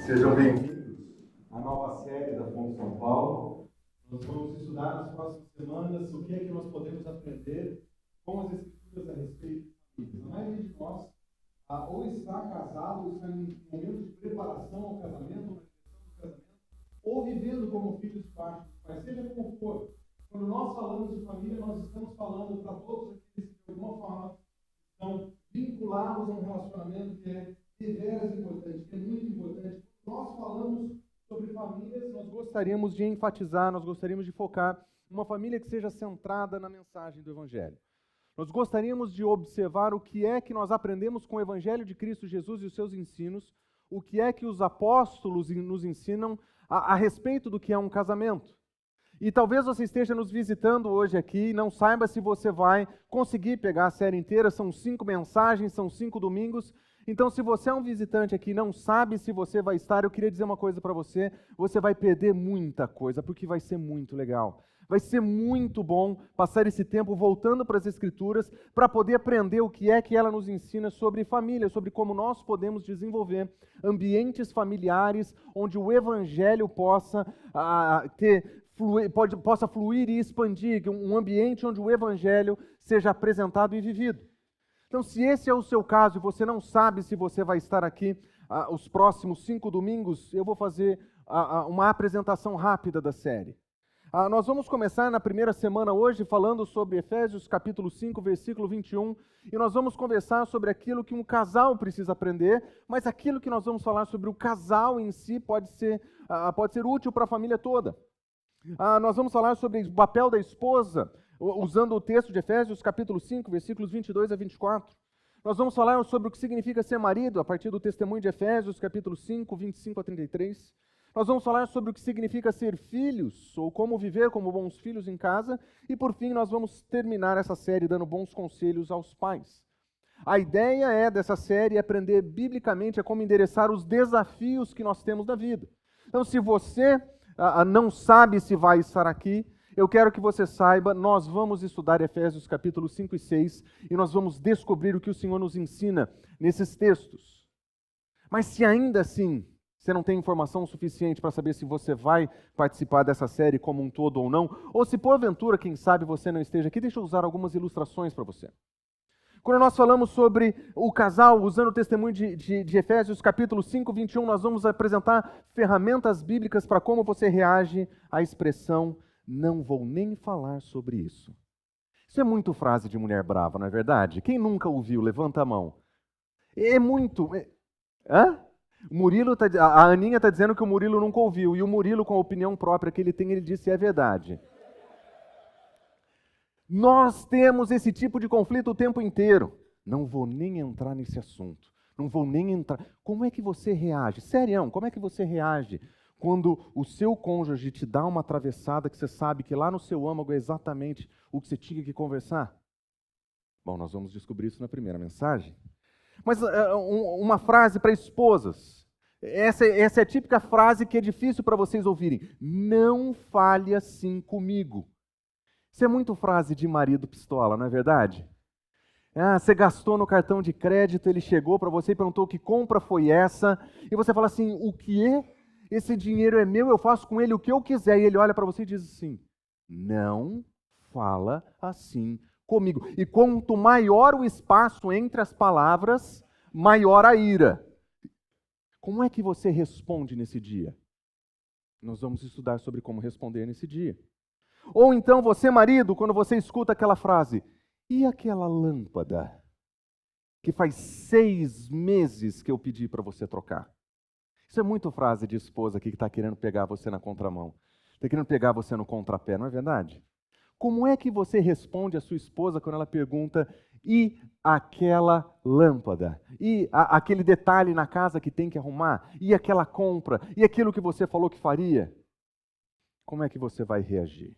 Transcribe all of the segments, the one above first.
Sejam bem-vindos à nova série da Fonte São Paulo. Nós vamos estudar nas próximas semanas o que é que nós podemos aprender com as Escrituras a respeito de famílias. A maioria de nós ou está casado, ou está em momento de preparação ao casamento, na questão do casamento, ou vivendo como filhos de parte dos pais, seja como for. Quando nós falamos de família, nós estamos falando para todos aqueles que, de alguma forma, estão vinculados a um relacionamento que é deveras importante, que é muito importante. Nós falamos sobre famílias, nós gostaríamos de enfatizar, nós gostaríamos de focar uma família que seja centrada na mensagem do Evangelho. Nós gostaríamos de observar o que é que nós aprendemos com o Evangelho de Cristo Jesus e os seus ensinos, o que é que os apóstolos nos ensinam a respeito do que é um casamento. E talvez você esteja nos visitando hoje aqui e não saiba se você vai conseguir pegar a série inteira, são 5 mensagens, são 5 domingos. Então, se você é um visitante aqui e não sabe se você vai estar, eu queria dizer uma coisa para você, você vai perder muita coisa, porque vai ser muito legal. Vai ser muito bom passar esse tempo voltando para as Escrituras para poder aprender o que é que ela nos ensina sobre família, sobre como nós podemos desenvolver ambientes familiares onde o Evangelho possa possa fluir e expandir, um ambiente onde o Evangelho seja apresentado e vivido. Então, se esse é o seu caso e você não sabe se você vai estar aqui os próximos 5 domingos, eu vou fazer uma apresentação rápida da série. Nós vamos começar na primeira semana hoje falando sobre Efésios capítulo 5, versículo 21, e nós vamos conversar sobre aquilo que um casal precisa aprender, mas aquilo que nós vamos falar sobre o casal em si pode ser útil para a família toda. Nós vamos falar sobre o papel da esposa, usando o texto de Efésios capítulo 5, versículos 22 a 24. Nós vamos falar sobre o que significa ser marido, a partir do testemunho de Efésios capítulo 5, 25 a 33. Nós vamos falar sobre o que significa ser filhos, ou como viver como bons filhos em casa. E por fim, nós vamos terminar essa série dando bons conselhos aos pais. A ideia dessa série aprender biblicamente a como endereçar os desafios que nós temos na vida. Então, se você não sabe se vai estar aqui, eu quero que você saiba, nós vamos estudar Efésios capítulo 5 e 6 e nós vamos descobrir o que o Senhor nos ensina nesses textos. Mas se ainda assim você não tem informação suficiente para saber se você vai participar dessa série como um todo ou não, ou se porventura, quem sabe, você não esteja aqui, deixa eu usar algumas ilustrações para você. Quando nós falamos sobre o casal, usando o testemunho de Efésios capítulo 5, 21, nós vamos apresentar ferramentas bíblicas para como você reage à expressão "não vou nem falar sobre isso". Isso é muito frase de mulher brava, não é verdade? Quem nunca ouviu? Levanta a mão. É muito... Hã? O Murilo a Aninha está dizendo que o Murilo nunca ouviu, e o Murilo, com a opinião própria que ele tem, ele disse é verdade. Nós temos esse tipo de conflito o tempo inteiro. Não vou nem entrar nesse assunto. Não vou nem entrar. Como é que você reage? Serião, como é que você reage quando o seu cônjuge te dá uma atravessada que você sabe que lá no seu âmago é exatamente o que você tinha que conversar? Bom, nós vamos descobrir isso na primeira mensagem. Mas uma frase para esposas. Essa é a típica frase que é difícil para vocês ouvirem. Não fale assim comigo. Isso é muito frase de marido pistola, não é verdade? Você gastou no cartão de crédito, ele chegou para você e perguntou que compra foi essa, e você fala assim, o quê? Esse dinheiro é meu, eu faço com ele o que eu quiser. E ele olha para você e diz assim, não fala assim comigo. E quanto maior o espaço entre as palavras, maior a ira. Como é que você responde nesse dia? Nós vamos estudar sobre como responder nesse dia. Ou então você, marido, quando você escuta aquela frase, e aquela lâmpada que faz 6 meses que eu pedi para você trocar? Isso é muito frase de esposa aqui que está querendo pegar você na contramão. Está querendo pegar você no contrapé, não é verdade? Como é que você responde à sua esposa quando ela pergunta, e aquela lâmpada? E aquele detalhe na casa que tem que arrumar? E aquela compra? E aquilo que você falou que faria? Como é que você vai reagir?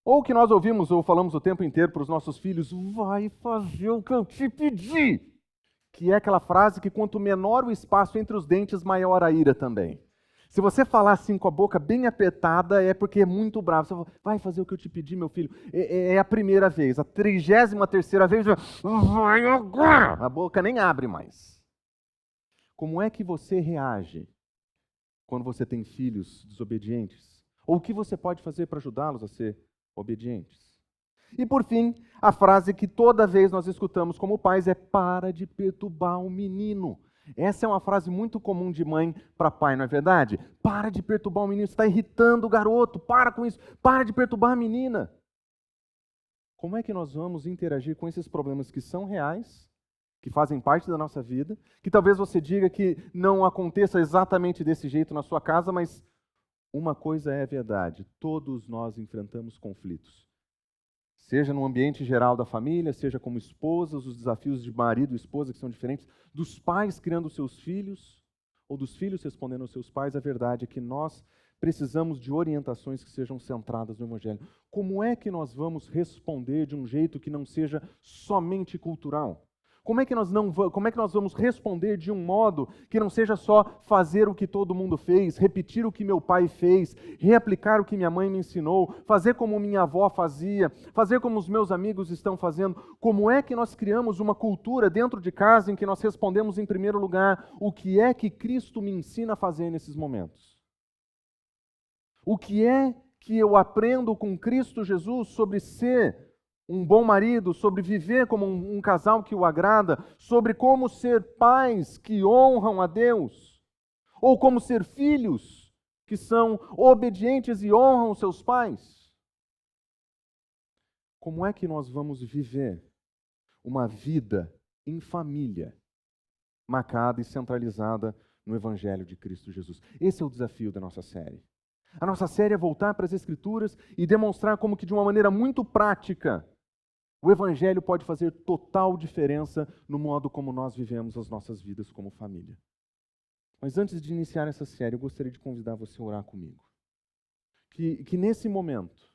Ou que nós ouvimos ou falamos o tempo inteiro para os nossos filhos, vai fazer o que eu te pedi. Que é aquela frase que quanto menor o espaço entre os dentes, maior a ira também. Se você falar assim com a boca bem apertada, é porque é muito bravo. Você fala, vai fazer o que eu te pedi, meu filho. É a primeira vez. A 33ª vez, vai agora. A boca nem abre mais. Como é que você reage quando você tem filhos desobedientes? Ou o que você pode fazer para ajudá-los a ser obedientes? E por fim, a frase que toda vez nós escutamos como pais é: para de perturbar o menino. Essa é uma frase muito comum de mãe para pai, não é verdade? Para de perturbar o menino, você está irritando o garoto, para com isso, para de perturbar a menina. Como é que nós vamos interagir com esses problemas que são reais, que fazem parte da nossa vida, que talvez você diga que não aconteça exatamente desse jeito na sua casa, mas uma coisa é verdade: todos nós enfrentamos conflitos. Seja no ambiente geral da família, seja como esposas, os desafios de marido e esposa que são diferentes, dos pais criando seus filhos, ou dos filhos respondendo aos seus pais. A verdade é que nós precisamos de orientações que sejam centradas no Evangelho. Como é que nós vamos responder de um jeito que não seja somente cultural? Como é que nós vamos responder de um modo que não seja só fazer o que todo mundo fez, repetir o que meu pai fez, reaplicar o que minha mãe me ensinou, fazer como minha avó fazia, fazer como os meus amigos estão fazendo? Como é que nós criamos uma cultura dentro de casa em que nós respondemos em primeiro lugar: o que é que Cristo me ensina a fazer nesses momentos? O que é que eu aprendo com Cristo Jesus sobre ser um bom marido, sobre viver como um casal que o agrada, sobre como ser pais que honram a Deus, ou como ser filhos que são obedientes e honram seus pais? Como é que nós vamos viver uma vida em família, marcada e centralizada no Evangelho de Cristo Jesus? Esse é o desafio da nossa série. A nossa série é voltar para as Escrituras e demonstrar como que, de uma maneira muito prática, o Evangelho pode fazer total diferença no modo como nós vivemos as nossas vidas como família. Mas antes de iniciar essa série, eu gostaria de convidar você a orar comigo. Que nesse momento,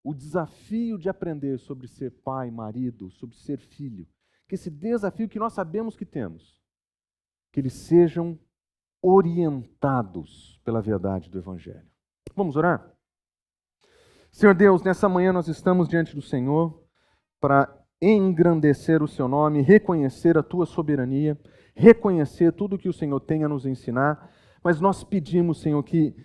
o desafio de aprender sobre ser pai, marido, sobre ser filho, que esse desafio que nós sabemos que temos, que eles sejam orientados pela verdade do Evangelho. Vamos orar? Senhor Deus, nessa manhã nós estamos diante do Senhor para engrandecer o Seu nome, reconhecer a Tua soberania, reconhecer tudo que o Senhor tem a nos ensinar, mas nós pedimos, Senhor, que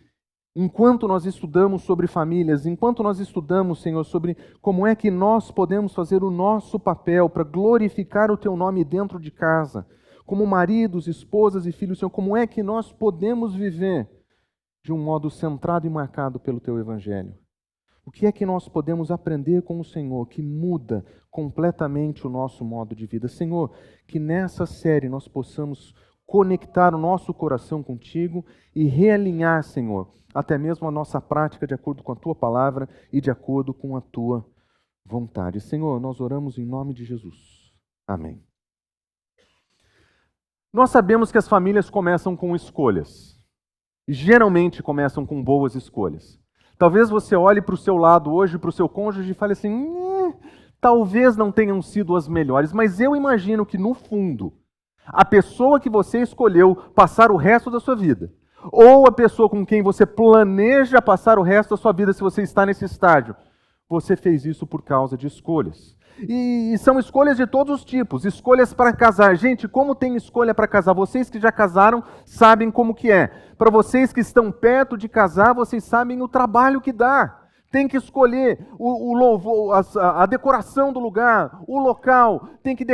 enquanto nós estudamos sobre famílias, enquanto nós estudamos, Senhor, sobre como é que nós podemos fazer o nosso papel para glorificar o Teu nome dentro de casa, como maridos, esposas e filhos, Senhor, como é que nós podemos viver de um modo centrado e marcado pelo Teu Evangelho? O que é que nós podemos aprender com o Senhor que muda completamente o nosso modo de vida? Senhor, que nessa série nós possamos conectar o nosso coração contigo e realinhar, Senhor, até mesmo a nossa prática de acordo com a Tua palavra e de acordo com a Tua vontade. Senhor, nós oramos em nome de Jesus. Amém. Nós sabemos que as famílias começam com escolhas. Geralmente começam com boas escolhas. Talvez você olhe para o seu lado hoje, para o seu cônjuge e fale assim: talvez não tenham sido as melhores, mas eu imagino que no fundo, a pessoa que você escolheu passar o resto da sua vida, ou a pessoa com quem você planeja passar o resto da sua vida, se você está nesse estágio, você fez isso por causa de escolhas. E são escolhas de todos os tipos, escolhas para casar. Gente, como tem escolha para casar? Vocês que já casaram sabem como que é. Para vocês que estão perto de casar, vocês sabem o trabalho que dá. Tem que escolher o louvor, a decoração do lugar, o local, tem que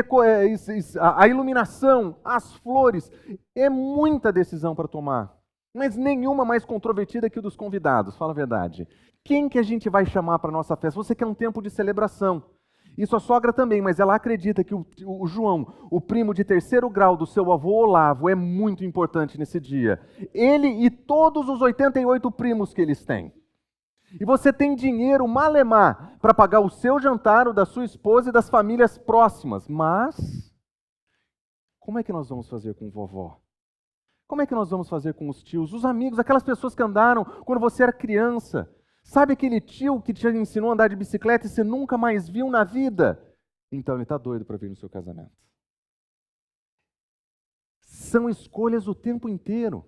a iluminação, as flores. É muita decisão para tomar, mas nenhuma mais controvertida que o dos convidados, fala a verdade. Quem que a gente vai chamar para a nossa festa? Você quer um tempo de celebração. E sua sogra também, mas ela acredita que o João, o primo de terceiro grau do seu avô Olavo, é muito importante nesse dia. Ele e todos os 88 primos que eles têm. E você tem dinheiro malemar para pagar o seu jantar, o da sua esposa e das famílias próximas. Mas, como é que nós vamos fazer com vovó? Como é que nós vamos fazer com os tios, os amigos, aquelas pessoas que andaram quando você era criança? Sabe aquele tio que te ensinou a andar de bicicleta e você nunca mais viu na vida? Então ele está doido para vir no seu casamento. São escolhas o tempo inteiro.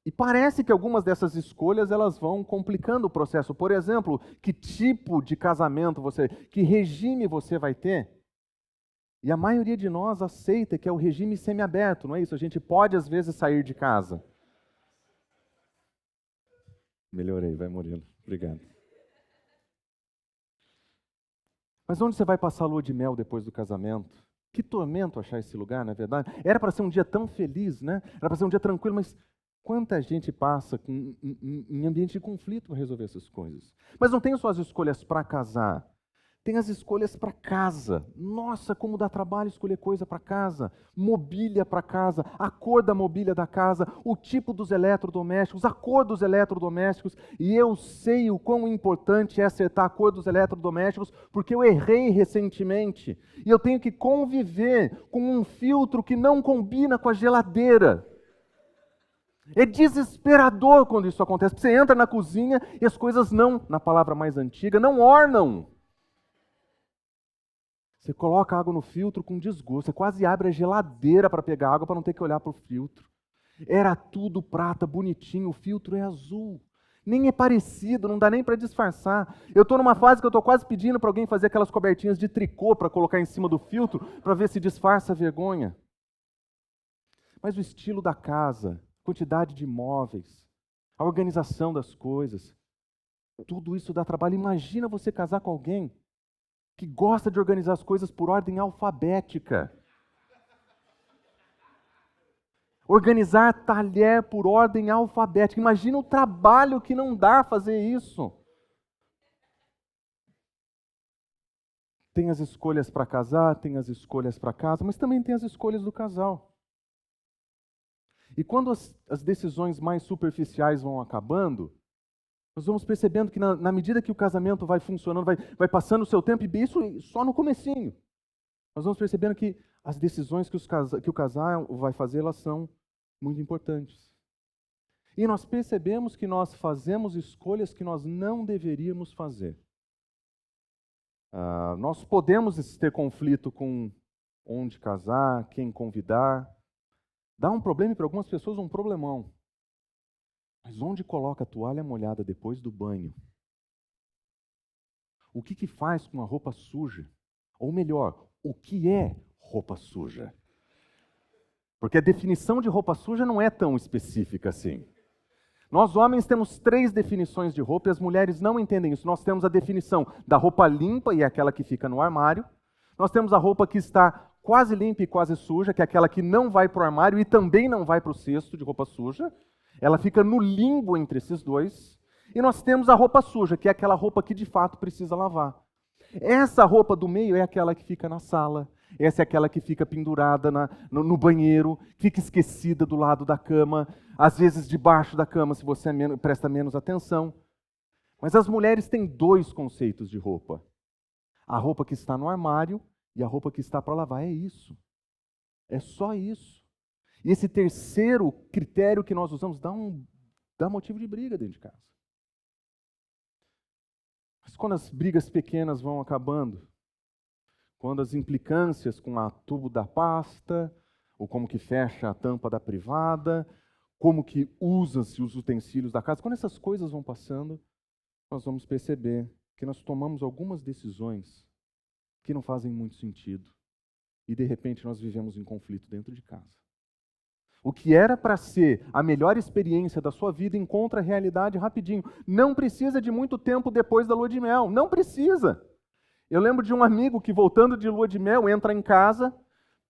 E parece que algumas dessas escolhas elas vão complicando o processo. Por exemplo, que tipo de casamento que regime você vai ter? E a maioria de nós aceita que é o regime semiaberto, não é isso? A gente pode, às vezes, sair de casa. Melhorei, vai, Murilo. Obrigado. Mas onde você vai passar a lua de mel depois do casamento? Que tormento achar esse lugar, não é verdade? Era para ser um dia tão feliz, né? Era para ser um dia tranquilo, mas quanta gente passa em ambiente de conflito para resolver essas coisas? Mas não tem só as escolhas para casar. Tem as escolhas para casa. Nossa, como dá trabalho escolher coisa para casa. Mobília para casa, a cor da mobília da casa, o tipo dos eletrodomésticos, a cor dos eletrodomésticos. E eu sei o quão importante é acertar a cor dos eletrodomésticos, porque eu errei recentemente. E eu tenho que conviver com um filtro que não combina com a geladeira. É desesperador quando isso acontece. Você entra na cozinha e as coisas não, na palavra mais antiga, não ornam. Você coloca água no filtro com desgosto. Você quase abre a geladeira para pegar água para não ter que olhar para o filtro. Era tudo prata, bonitinho. O filtro é azul. Nem é parecido, não dá nem para disfarçar. Eu estou numa fase que eu estou quase pedindo para alguém fazer aquelas cobertinhas de tricô para colocar em cima do filtro para ver se disfarça a vergonha. Mas o estilo da casa, a quantidade de móveis, a organização das coisas, tudo isso dá trabalho. Imagina você casar com alguém que gosta de organizar as coisas por ordem alfabética. Organizar talher por ordem alfabética. Imagina o trabalho que não dá fazer isso. Tem as escolhas para casar, tem as escolhas para casa, mas também tem as escolhas do casal. E quando as decisões mais superficiais vão acabando, nós vamos percebendo que na medida que o casamento vai funcionando, vai passando o seu tempo, e isso só no comecinho, nós vamos percebendo que as decisões que o casal vai fazer, elas são muito importantes. E nós percebemos que nós fazemos escolhas que nós não deveríamos fazer. Nós podemos ter conflito com onde casar, quem convidar. Dá um problema para algumas pessoas, um problemão. Mas onde coloca a toalha molhada depois do banho? O que faz com a roupa suja? Ou melhor, o que é roupa suja? Porque a definição de roupa suja não é tão específica assim. Nós homens temos 3 definições de roupa e as mulheres não entendem isso. Nós temos a definição da roupa limpa, e é aquela que fica no armário. Nós temos a roupa que está quase limpa e quase suja, que é aquela que não vai para o armário e também não vai para o cesto de roupa suja. Ela fica no limbo entre esses dois. E nós temos a roupa suja, que é aquela roupa que de fato precisa lavar. Essa roupa do meio é aquela que fica na sala. Essa é aquela que fica pendurada no banheiro, fica esquecida do lado da cama, às vezes debaixo da cama, se você presta menos atenção. Mas as mulheres têm 2 conceitos de roupa. A roupa que está no armário e a roupa que está para lavar. É isso. É só isso. E esse terceiro critério que nós usamos dá motivo de briga dentro de casa. Mas quando as brigas pequenas vão acabando, quando as implicâncias com o tubo da pasta, ou como que fecha a tampa da privada, como que usa-se os utensílios da casa, quando essas coisas vão passando, nós vamos perceber que nós tomamos algumas decisões que não fazem muito sentido. E de repente nós vivemos em conflito dentro de casa. O que era para ser a melhor experiência da sua vida encontra a realidade rapidinho. Não precisa de muito tempo depois da lua de mel. Não precisa. Eu lembro de um amigo que, voltando de lua de mel, entra em casa,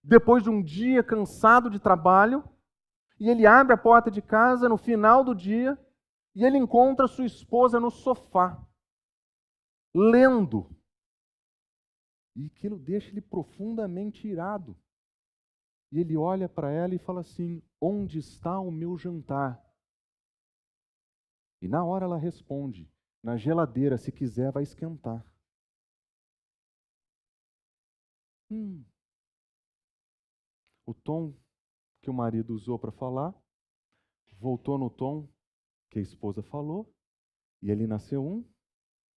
depois de um dia cansado de trabalho, e ele abre a porta de casa no final do dia, e ele encontra sua esposa no sofá, lendo. E aquilo deixa ele profundamente irado. E ele olha para ela e fala assim: onde está o meu jantar? E na hora ela responde: na geladeira, se quiser vai esquentar. O tom que o marido usou para falar voltou no tom que a esposa falou, e ali nasceu um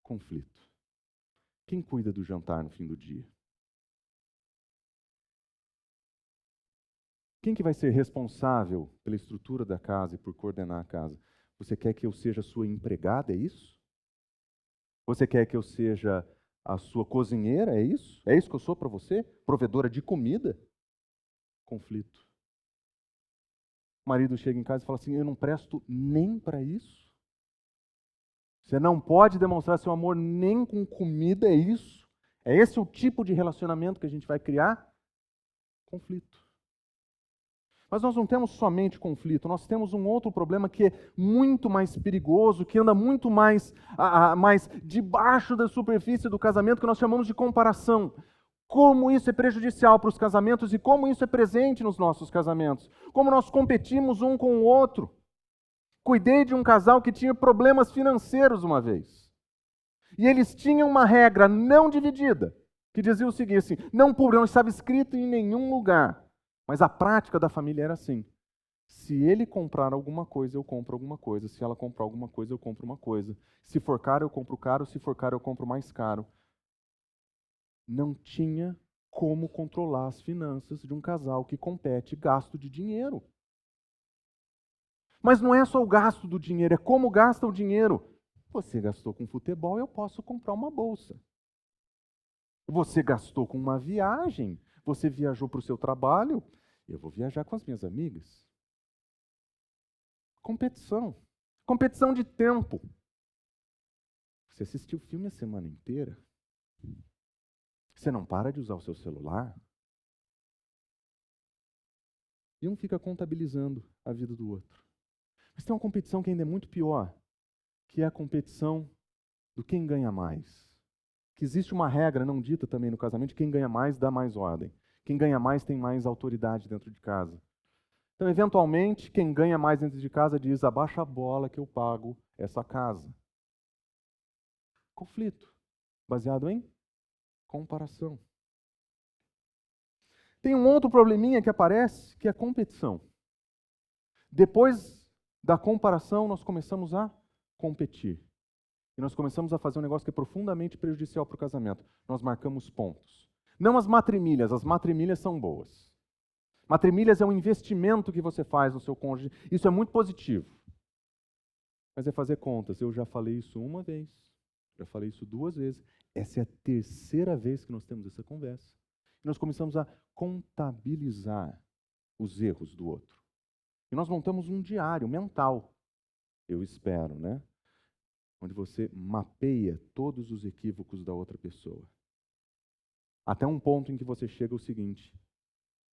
conflito. Quem cuida do jantar no fim do dia? Quem que vai ser responsável pela estrutura da casa e por coordenar a casa? Você quer que eu seja sua empregada, é isso? Você quer que eu seja a sua cozinheira, é isso? É isso que eu sou para você? Provedora de comida? Conflito. O marido chega em casa e fala assim, eu não presto nem para isso? Você não pode demonstrar seu amor nem com comida, é isso? É esse o tipo de relacionamento que a gente vai criar? Conflito. Mas nós não temos somente conflito, nós temos um outro problema que é muito mais perigoso, que anda muito mais debaixo da superfície do casamento, que nós chamamos de comparação. Como isso é prejudicial para os casamentos e como isso é presente nos nossos casamentos. Como nós competimos um com o outro. Cuidei de um casal que tinha problemas financeiros uma vez. E eles tinham uma regra não dividida, que dizia o seguinte, assim, não estava escrito em nenhum lugar. Mas a prática da família era assim. Se ele comprar alguma coisa, eu compro alguma coisa. Se ela comprar alguma coisa, eu compro uma coisa. Se for caro, eu compro caro. Se for caro, eu compro mais caro. Não tinha como controlar as finanças de um casal que compete gasto de dinheiro. Mas não é só o gasto do dinheiro, é como gasta o dinheiro. Você gastou com futebol, eu posso comprar uma bolsa. Você gastou com uma viagem, você viajou para o seu trabalho, eu vou viajar com as minhas amigas. Competição. Competição de tempo. Você assistiu o filme a semana inteira? Você não para de usar o seu celular? E um fica contabilizando a vida do outro. Mas tem uma competição que ainda é muito pior, que é a competição do quem ganha mais. Que existe uma regra não dita também no casamento, quem ganha mais dá mais ordem. Quem ganha mais tem mais autoridade dentro de casa. Então, eventualmente, quem ganha mais dentro de casa diz, abaixa a bola que eu pago essa casa. Conflito, baseado em comparação. Tem um outro probleminha que aparece, que é a competição. Depois da comparação, nós começamos a competir. E nós começamos a fazer um negócio que é profundamente prejudicial para o casamento. Nós marcamos pontos. Não as matrimilhas são boas. Matrimilhas é um investimento que você faz no seu cônjuge. Isso é muito positivo. Mas é fazer contas. Eu já falei isso uma vez, já falei isso 2 vezes. Essa é a 3ª vez que nós temos essa conversa. E nós começamos a contabilizar os erros do outro. E nós montamos um diário mental, eu espero, né? Onde você mapeia todos os equívocos da outra pessoa. Até um ponto em que você chega ao seguinte,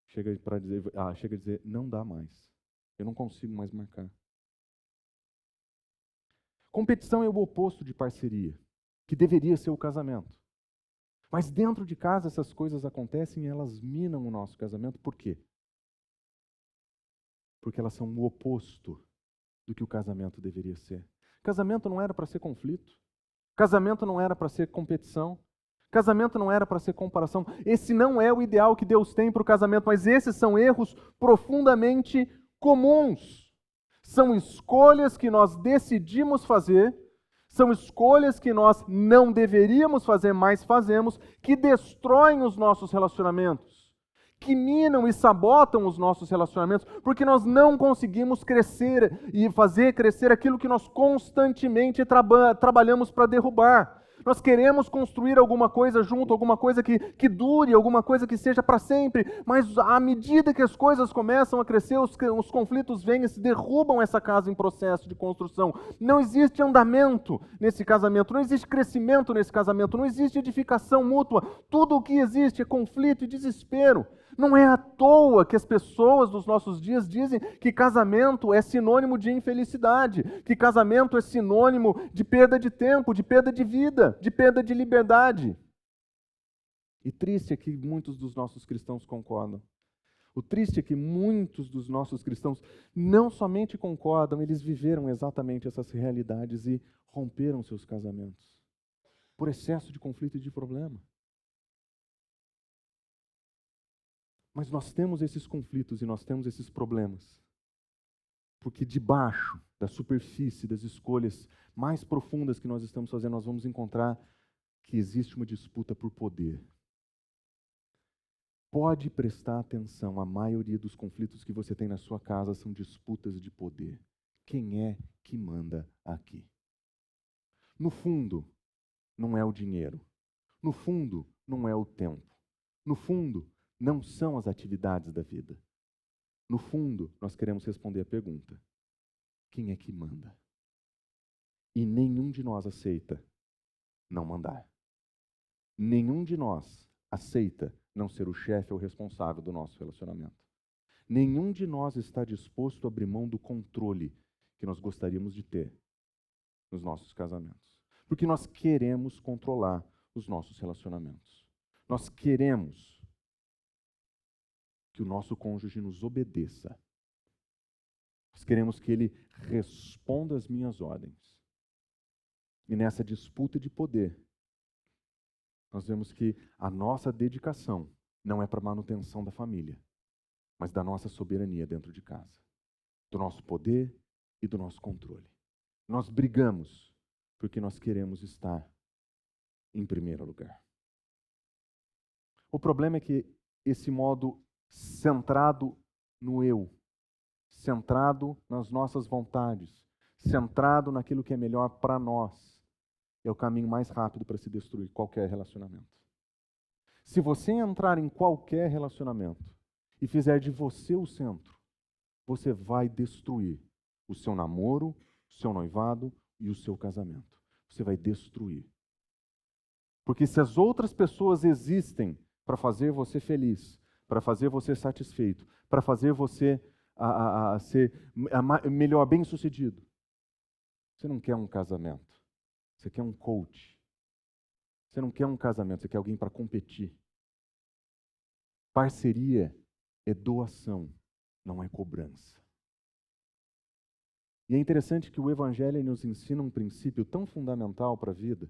chega a dizer, não dá mais. Eu não consigo mais marcar. Competição é o oposto de parceria, que deveria ser o casamento. Mas dentro de casa essas coisas acontecem e elas minam o nosso casamento. Por quê? Porque elas são o oposto do que o casamento deveria ser. Casamento não era para ser conflito. Casamento não era para ser competição. Casamento não era para ser comparação. Esse não é o ideal que Deus tem para o casamento, mas esses são erros profundamente comuns. São escolhas que nós decidimos fazer, são escolhas que nós não deveríamos fazer, mas fazemos, que destroem os nossos relacionamentos, que minam e sabotam os nossos relacionamentos, porque nós não conseguimos crescer e fazer crescer aquilo que nós constantemente trabalhamos para derrubar. Nós queremos construir alguma coisa junto, alguma coisa que dure, alguma coisa que seja para sempre, mas à medida que as coisas começam a crescer, os conflitos vêm e se derrubam essa casa em processo de construção. Não existe andamento nesse casamento, não existe crescimento nesse casamento, não existe edificação mútua. Tudo o que existe é conflito e desespero. Não é à toa que as pessoas dos nossos dias dizem que casamento é sinônimo de infelicidade, que casamento é sinônimo de perda de tempo, de perda de vida, de perda de liberdade. E triste é que muitos dos nossos cristãos concordam. O triste é que muitos dos nossos cristãos não somente concordam, eles viveram exatamente essas realidades e romperam seus casamentos por excesso de conflito e de problema. Mas nós temos esses conflitos e nós temos esses problemas, porque debaixo da superfície das escolhas mais profundas que nós estamos fazendo, nós vamos encontrar que existe uma disputa por poder. Pode prestar atenção, a maioria dos conflitos que você tem na sua casa são disputas de poder. Quem é que manda aqui? No fundo, não é o dinheiro. No fundo, não é o tempo. No fundo, não são as atividades da vida. No fundo, nós queremos responder a pergunta: quem é que manda? E nenhum de nós aceita não mandar. Nenhum de nós aceita não ser o chefe ou responsável do nosso relacionamento. Nenhum de nós está disposto a abrir mão do controle que nós gostaríamos de ter nos nossos casamentos. Porque nós queremos controlar os nossos relacionamentos. Nós queremos que o nosso cônjuge nos obedeça. Nós queremos que ele responda às minhas ordens. E nessa disputa de poder, nós vemos que a nossa dedicação não é para a manutenção da família, mas da nossa soberania dentro de casa, do nosso poder e do nosso controle. Nós brigamos porque nós queremos estar em primeiro lugar. O problema é que esse modo centrado no eu, centrado nas nossas vontades, centrado naquilo que é melhor para nós, é o caminho mais rápido para se destruir qualquer relacionamento. Se você entrar em qualquer relacionamento e fizer de você o centro, você vai destruir o seu namoro, o seu noivado e o seu casamento. Você vai destruir. Porque se as outras pessoas existem para fazer você feliz, para fazer você satisfeito, para fazer você ser melhor, bem-sucedido, você não quer um casamento. Você quer um coach. Você não quer um casamento, você quer alguém para competir. Parceria é doação, não é cobrança. E é interessante que o Evangelho nos ensina um princípio tão fundamental para a vida,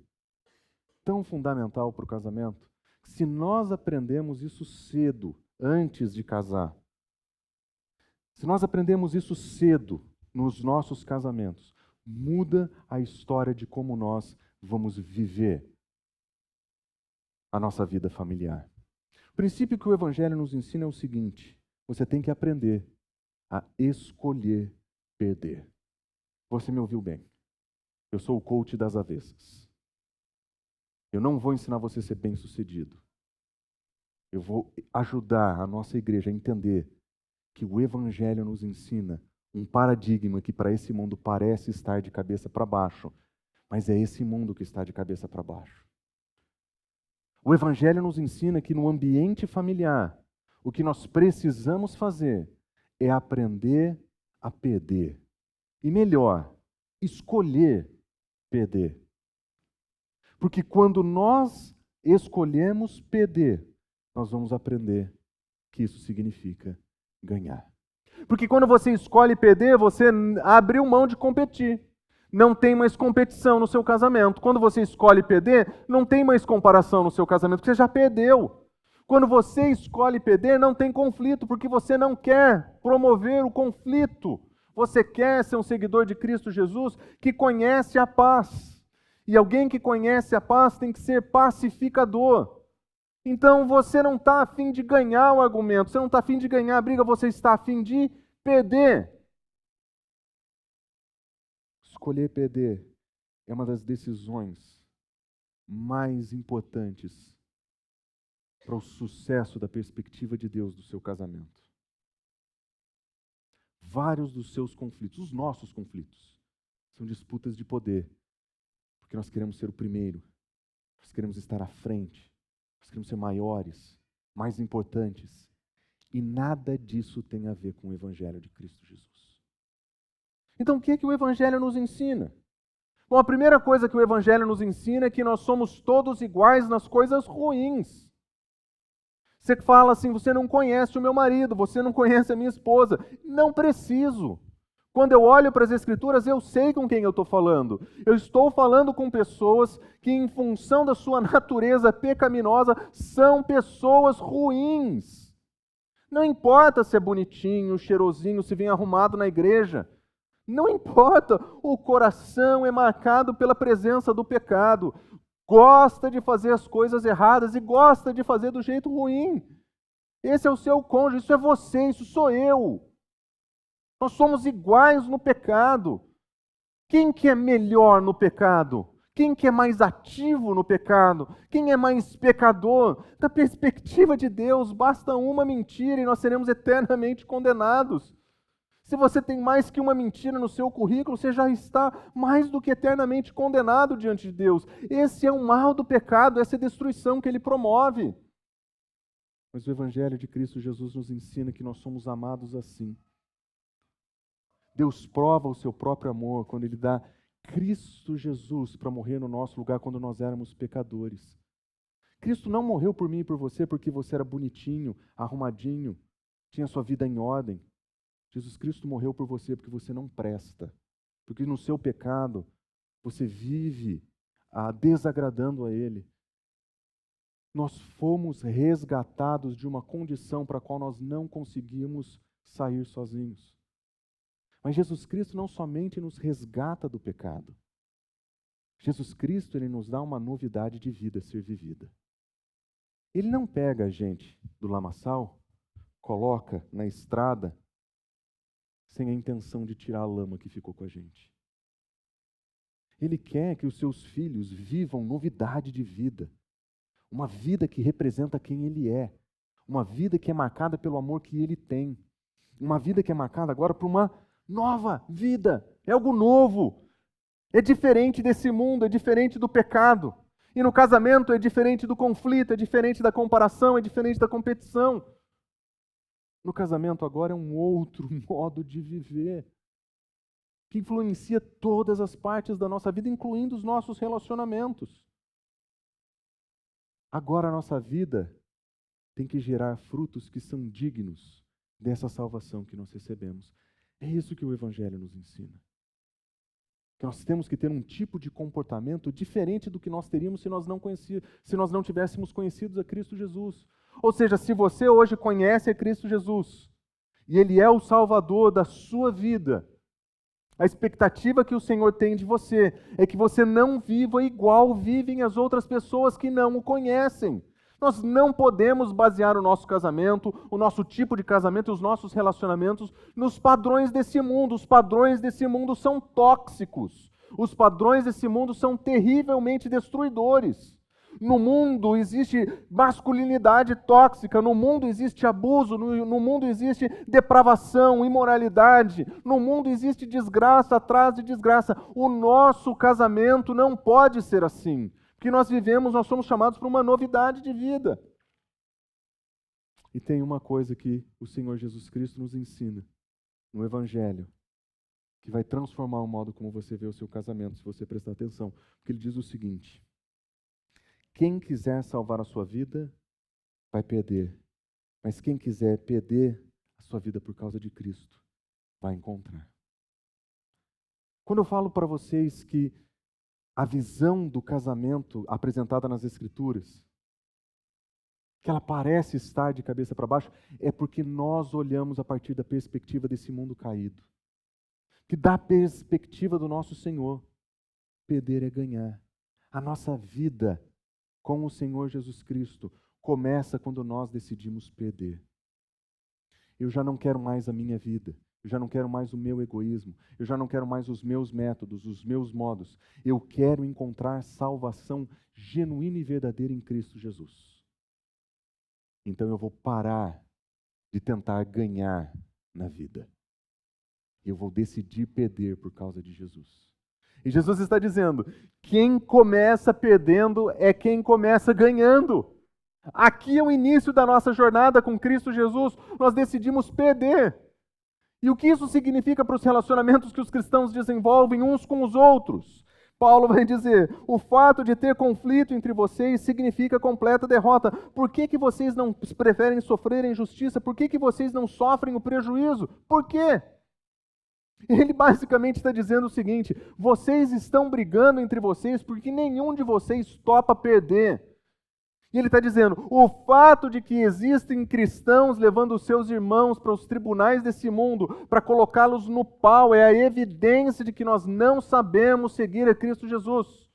tão fundamental para o casamento, que se nós aprendemos isso cedo, antes de casar, se nós aprendemos isso cedo nos nossos casamentos, muda a história de como nós vamos viver a nossa vida familiar. O princípio que o Evangelho nos ensina é o seguinte: você tem que aprender a escolher perder. Você me ouviu bem. Eu sou o coach das avessas. Eu não vou ensinar você a ser bem-sucedido. Eu vou ajudar a nossa igreja a entender que o Evangelho nos ensina um paradigma que para esse mundo parece estar de cabeça para baixo, mas é esse mundo que está de cabeça para baixo. O Evangelho nos ensina que no ambiente familiar, o que nós precisamos fazer é aprender a perder. E melhor, escolher perder. Porque quando nós escolhemos perder, nós vamos aprender que isso significa ganhar. Porque quando você escolhe perder, você abriu mão de competir. Não tem mais competição no seu casamento. Quando você escolhe perder, não tem mais comparação no seu casamento, porque você já perdeu. Quando você escolhe perder, não tem conflito, porque você não quer promover o conflito. Você quer ser um seguidor de Cristo Jesus que conhece a paz. E alguém que conhece a paz tem que ser pacificador. Então você não está a fim de ganhar o argumento, você não está a fim de ganhar a briga, você está a fim de perder. Escolher perder é uma das decisões mais importantes para o sucesso da perspectiva de Deus do seu casamento. Vários dos seus conflitos, os nossos conflitos, são disputas de poder, porque nós queremos ser o primeiro, nós queremos estar à frente, nós queremos ser maiores, mais importantes, e nada disso tem a ver com o Evangelho de Cristo Jesus. Então, o que é que o Evangelho nos ensina? Bom, a primeira coisa que o Evangelho nos ensina é que nós somos todos iguais nas coisas ruins. Você fala assim, você não conhece o meu marido, você não conhece a minha esposa. Não preciso. Quando eu olho para as Escrituras, eu sei com quem eu estou falando. Eu estou falando com pessoas que, em função da sua natureza pecaminosa, são pessoas ruins. Não importa se é bonitinho, cheirosinho, se vem arrumado na igreja. Não importa, o coração é marcado pela presença do pecado. Gosta de fazer as coisas erradas e gosta de fazer do jeito ruim. Esse é o seu cônjuge, isso é você, isso sou eu. Nós somos iguais no pecado. Quem que é melhor no pecado? Quem que é mais ativo no pecado? Quem é mais pecador? Da perspectiva de Deus, basta uma mentira e nós seremos eternamente condenados. Se você tem mais que uma mentira no seu currículo, você já está mais do que eternamente condenado diante de Deus. Esse é o mal do pecado, essa é a destruição que ele promove. Mas o Evangelho de Cristo Jesus nos ensina que nós somos amados assim. Deus prova o seu próprio amor quando Ele dá Cristo Jesus para morrer no nosso lugar quando nós éramos pecadores. Cristo não morreu por mim e por você porque você era bonitinho, arrumadinho, tinha sua vida em ordem. Jesus Cristo morreu por você porque você não presta, porque no seu pecado você vive desagradando a Ele. Nós fomos resgatados de uma condição para a qual nós não conseguimos sair sozinhos. Mas Jesus Cristo não somente nos resgata do pecado. Jesus Cristo, Ele nos dá uma novidade de vida a ser vivida. Ele não pega a gente do lamaçal, coloca na estrada, sem a intenção de tirar a lama que ficou com a gente. Ele quer que os seus filhos vivam novidade de vida. Uma vida que representa quem Ele é. Uma vida que é marcada pelo amor que Ele tem. Uma vida que é marcada agora por uma nova vida. É algo novo. É diferente desse mundo, é diferente do pecado. E no casamento é diferente do conflito, é diferente da comparação, é diferente da competição. No casamento agora é um outro modo de viver, que influencia todas as partes da nossa vida, incluindo os nossos relacionamentos. Agora a nossa vida tem que gerar frutos que são dignos dessa salvação que nós recebemos. É isso que o Evangelho nos ensina. Que nós temos que ter um tipo de comportamento diferente do que nós teríamos se nós não tivéssemos conhecido a Cristo Jesus. Ou seja, se você hoje conhece a Cristo Jesus e Ele é o Salvador da sua vida, a expectativa que o Senhor tem de você é que você não viva igual vivem as outras pessoas que não o conhecem. Nós não podemos basear o nosso casamento, o nosso tipo de casamento e os nossos relacionamentos nos padrões desse mundo. Os padrões desse mundo são tóxicos. Os padrões desse mundo são terrivelmente destruidores. No mundo existe masculinidade tóxica, no mundo existe abuso, no mundo existe depravação, imoralidade, no mundo existe desgraça atrás de desgraça. O nosso casamento não pode ser assim, porque nós somos chamados para uma novidade de vida. E tem uma coisa que o Senhor Jesus Cristo nos ensina no Evangelho, que vai transformar o modo como você vê o seu casamento, se você prestar atenção, porque ele diz o seguinte: quem quiser salvar a sua vida, vai perder. Mas quem quiser perder a sua vida por causa de Cristo, vai encontrar. Quando eu falo para vocês que a visão do casamento apresentada nas Escrituras, que ela parece estar de cabeça para baixo, é porque nós olhamos a partir da perspectiva desse mundo caído. Que da perspectiva do nosso Senhor, perder é ganhar. A nossa vida com o Senhor Jesus Cristo começa quando nós decidimos perder. Eu já não quero mais a minha vida, eu já não quero mais o meu egoísmo, eu já não quero mais os meus métodos, os meus modos. Eu quero encontrar salvação genuína e verdadeira em Cristo Jesus. Então eu vou parar de tentar ganhar na vida. Eu vou decidir perder por causa de Jesus. E Jesus está dizendo, quem começa perdendo é quem começa ganhando. Aqui é o início da nossa jornada com Cristo Jesus, nós decidimos perder. E o que isso significa para os relacionamentos que os cristãos desenvolvem uns com os outros? Paulo vai dizer, o fato de ter conflito entre vocês significa completa derrota. Por que vocês não preferem sofrer a injustiça? Por que vocês não sofrem o prejuízo? Por quê? Ele basicamente está dizendo o seguinte, vocês estão brigando entre vocês porque nenhum de vocês topa perder. E ele está dizendo, o fato de que existem cristãos levando os seus irmãos para os tribunais desse mundo, para colocá-los no pau, é a evidência de que nós não sabemos seguir a Cristo Jesus.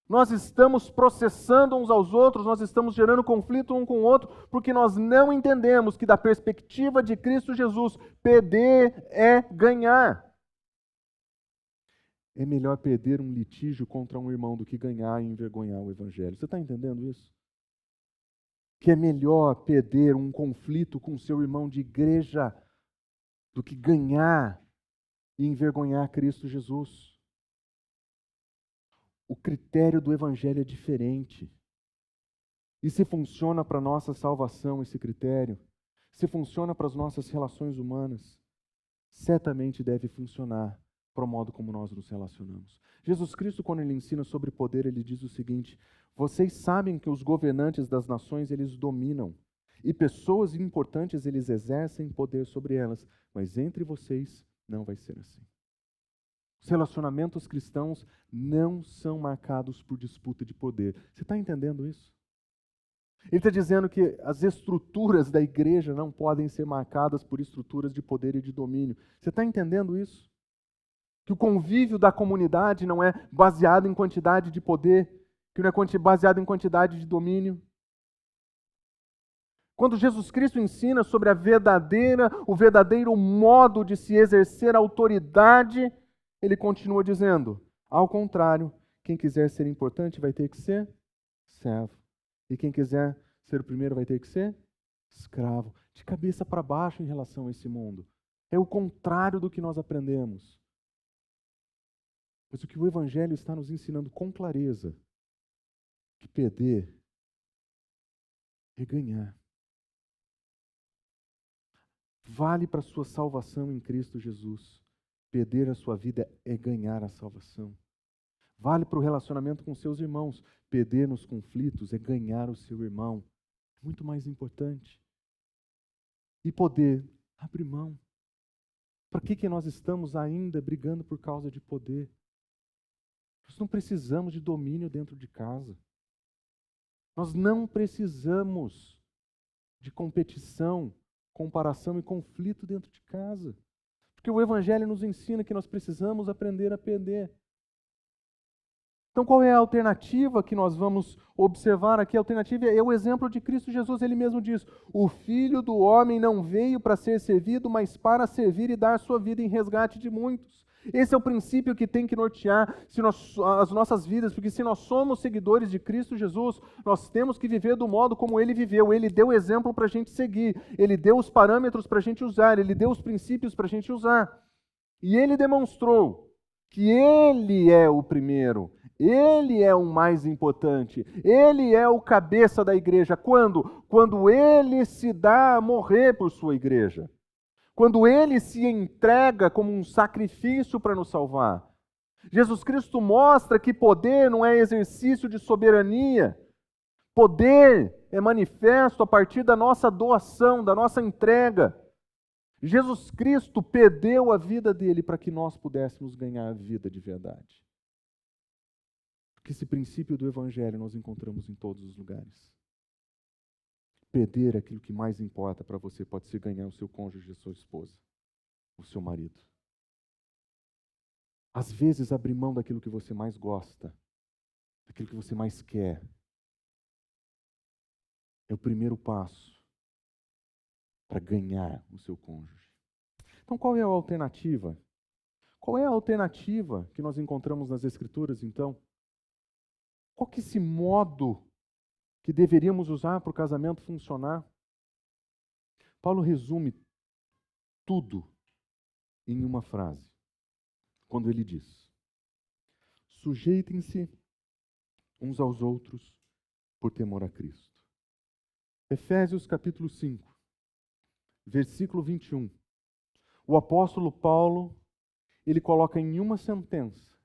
Nós estamos processando uns aos outros, nós estamos gerando conflito um com o outro, porque nós não entendemos que da perspectiva de Cristo Jesus, perder é ganhar. é melhor perder um litígio contra um irmão do que ganhar e envergonhar o Evangelho. Você está entendendo isso? Que é melhor perder um conflito com seu irmão de igreja do que ganhar e envergonhar Cristo Jesus. O critério do Evangelho é diferente. E se funciona para a nossa salvação esse critério, se funciona para as nossas relações humanas, certamente deve funcionar para o modo como nós nos relacionamos. Jesus Cristo, quando ele ensina sobre poder, ele diz o seguinte: vocês sabem que os governantes das nações eles dominam, e pessoas importantes eles exercem poder sobre elas, mas entre vocês não vai ser assim. Os relacionamentos cristãos não são marcados por disputa de poder. Você está entendendo isso? Ele está dizendo que as estruturas da igreja não podem ser marcadas por estruturas de poder e de domínio. Você está entendendo isso? Que o convívio da comunidade não é baseado em quantidade de poder, que não é baseado em quantidade de domínio. Quando Jesus Cristo ensina sobre o verdadeiro modo de se exercer a autoridade, ele continua dizendo, ao contrário, quem quiser ser importante vai ter que ser servo. E quem quiser ser o primeiro vai ter que ser escravo. De cabeça para baixo em relação a esse mundo. É o contrário do que nós aprendemos. Mas o que o Evangelho está nos ensinando com clareza, que perder é ganhar. Vale para a sua salvação em Cristo Jesus. Perder a sua vida é ganhar a salvação. Vale para o relacionamento com seus irmãos. Perder nos conflitos é ganhar o seu irmão. É muito mais importante. E poder, abre mão. Para que nós estamos ainda brigando por causa de poder? Nós não precisamos de domínio dentro de casa. Nós não precisamos de competição, comparação e conflito dentro de casa. Porque o Evangelho nos ensina que nós precisamos aprender a perder. Então, qual é a alternativa que nós vamos observar aqui? A alternativa é o exemplo de Cristo Jesus. Ele mesmo diz, o Filho do Homem não veio para ser servido, mas para servir e dar sua vida em resgate de muitos. Esse é o princípio que tem que nortear as nossas vidas, porque se nós somos seguidores de Cristo Jesus, nós temos que viver do modo como Ele viveu. Ele deu o exemplo para a gente seguir, Ele deu os parâmetros para a gente usar, Ele deu os princípios para a gente usar. E Ele demonstrou que Ele é o primeiro, Ele é o mais importante, Ele é o cabeça da igreja. Quando? Quando Ele se dá a morrer por sua igreja. Quando Ele se entrega como um sacrifício para nos salvar. Jesus Cristo mostra que poder não é exercício de soberania. Poder é manifesto a partir da nossa doação, da nossa entrega. Jesus Cristo perdeu a vida dele para que nós pudéssemos ganhar a vida de verdade. Porque esse princípio do Evangelho nós encontramos em todos os lugares. Perder aquilo que mais importa para você pode ser ganhar o seu cônjuge, a sua esposa, o seu marido. Às vezes, abrir mão daquilo que você mais gosta, daquilo que você mais quer, é o primeiro passo para ganhar o seu cônjuge. Então, qual é a alternativa? Qual é a alternativa que nós encontramos nas Escrituras, então? Qual que é esse modo que deveríamos usar para o casamento funcionar? Paulo resume tudo em uma frase, quando ele diz: sujeitem-se uns aos outros por temor a Cristo. Efésios capítulo 5, versículo 21. O apóstolo Paulo, ele coloca em uma sentença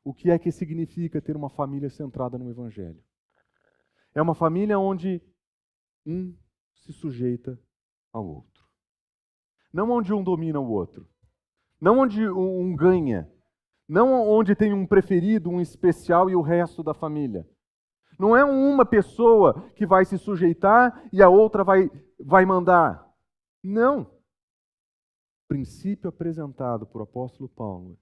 o que é que significa ter uma família centrada no Evangelho. É uma família onde um se sujeita ao outro. Não onde um domina o outro. Não onde um ganha. Não onde tem um preferido, um especial e o resto da família. Não é uma pessoa que vai se sujeitar e a outra vai mandar. Não. O princípio apresentado por apóstolo Paulo,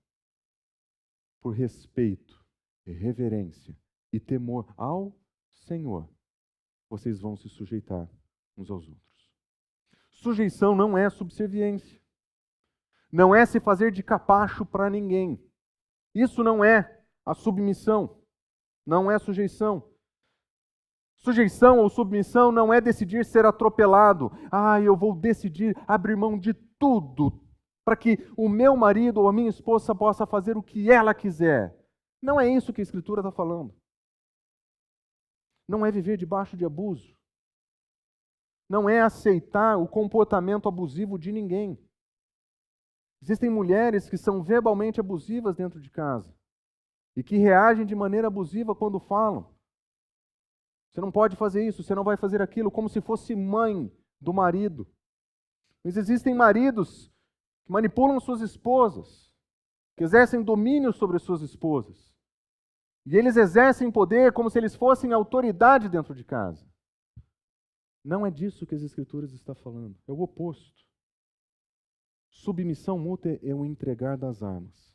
por respeito, reverência e temor ao Senhor, vocês vão se sujeitar uns aos outros. Sujeição não é subserviência. Não é se fazer de capacho para ninguém. Isso não é a submissão, não é sujeição. Sujeição ou submissão não é decidir ser atropelado. Eu vou decidir abrir mão de tudo para que o meu marido ou a minha esposa possa fazer o que ela quiser. Não é isso que a Escritura está falando. Não é viver debaixo de abuso. Não é aceitar o comportamento abusivo de ninguém. Existem mulheres que são verbalmente abusivas dentro de casa e que reagem de maneira abusiva quando falam. Você não pode fazer isso, você não vai fazer aquilo, como se fosse mãe do marido. Mas existem maridos que manipulam suas esposas, que exercem domínio sobre suas esposas. E eles exercem poder como se eles fossem autoridade dentro de casa. Não é disso que as Escrituras estão falando, é o oposto. Submissão mútua é o entregar das armas.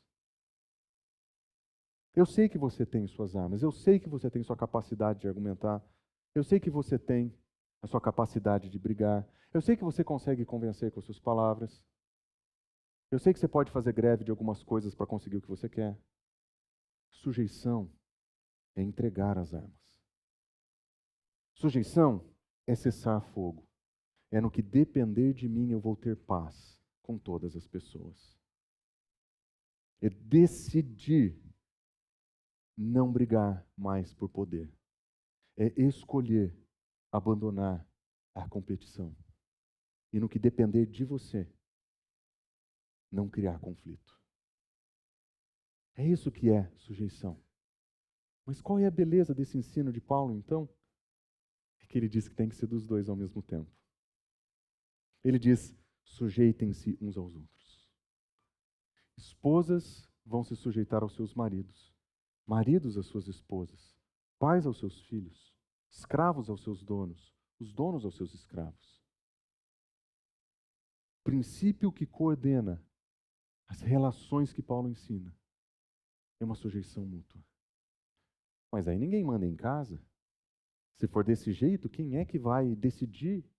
Eu sei que você tem suas armas, eu sei que você tem sua capacidade de argumentar, eu sei que você tem a sua capacidade de brigar, eu sei que você consegue convencer com as suas palavras, eu sei que você pode fazer greve de algumas coisas para conseguir o que você quer. Sujeição é entregar as armas. Sujeição é cessar fogo. É no que depender de mim eu vou ter paz com todas as pessoas. É decidir não brigar mais por poder. É escolher abandonar a competição. E no que depender de você, não criar conflito. É isso que é sujeição. Mas qual é a beleza desse ensino de Paulo, então? É que ele diz que tem que ser dos dois ao mesmo tempo. Ele diz, sujeitem-se uns aos outros. Esposas vão se sujeitar aos seus maridos. Maridos às suas esposas. Pais aos seus filhos. Escravos aos seus donos. Os donos aos seus escravos. O princípio que coordena as relações que Paulo ensina é uma sujeição mútua. Mas aí ninguém manda em casa. Se for desse jeito, quem é que vai decidir?